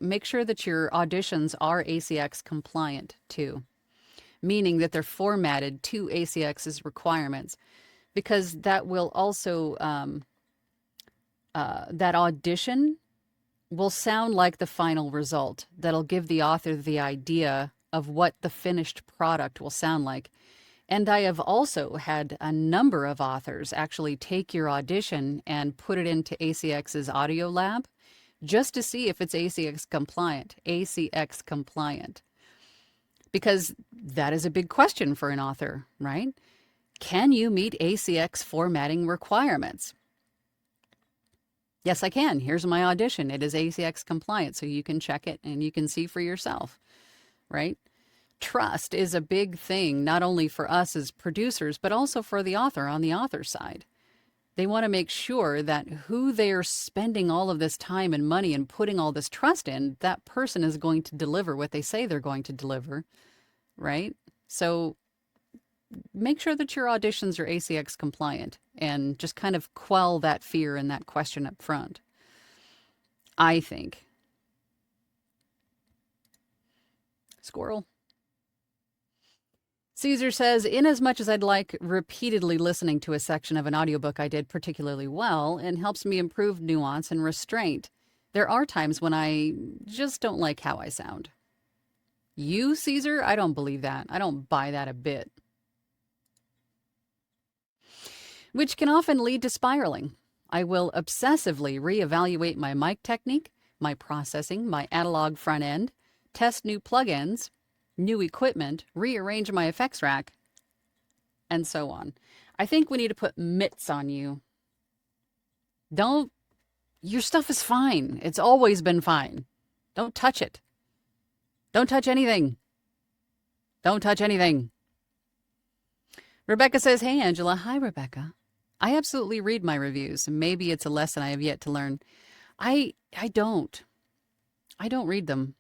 make sure that your auditions are ACX compliant too, meaning that they're formatted to ACX's requirements, because that will also, that audition will sound like the final result. That'll give the author the idea of what the finished product will sound like. And I have also had a number of authors actually take your audition and put it into ACX's audio lab just to see if it's ACX compliant. ACX compliant. Because that is a big question for an author, right? Can you meet ACX formatting requirements? Yes, I can. Here's my audition. It is ACX compliant, so you can check it and you can see for yourself, right? Trust is a big thing, not only for us as producers, but also for the author on the author side. They want to make sure that who they are spending all of this time and money and putting all this trust in, that person is going to deliver what they say they're going to deliver, right? So make sure that your auditions are ACX compliant and just kind of quell that fear and that question up front, I think. Squirrel. Caesar says, in as much as I'd like repeatedly listening to a section of an audiobook I did particularly well and helps me improve nuance and restraint, there are times when I just don't like how I sound. You, Caesar? I don't believe that. I don't buy that a bit. Which can often lead to spiraling. I will obsessively reevaluate my mic technique, my processing, my analog front end, test new plugins, new equipment, rearrange my effects rack, and so on. I think we need to put mitts on you. Your stuff is fine. It's always been fine. Don't touch it. Don't touch anything. Don't touch anything. Rebecca says, hey, Angela. Hi, Rebecca. I absolutely read my reviews. Maybe it's a lesson I have yet to learn. I don't read them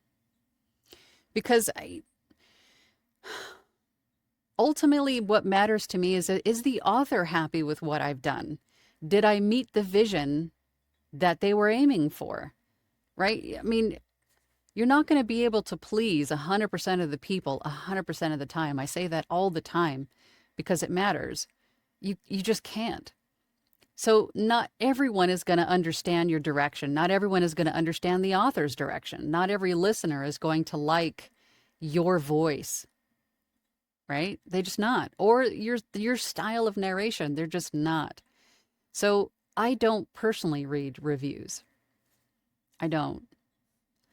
because ultimately what matters to me is the author happy with what I've done? Did I meet the vision that they were aiming for? Right? I mean, you're not going to be able to please 100% of the people 100% of the time. I say that all the time because it matters. You just can't. So not everyone is going to understand your direction. Not everyone is going to understand the author's direction. Not every listener is going to like your voice, right? They just not. Or your style of narration, they're just not. So I don't personally read reviews. I don't.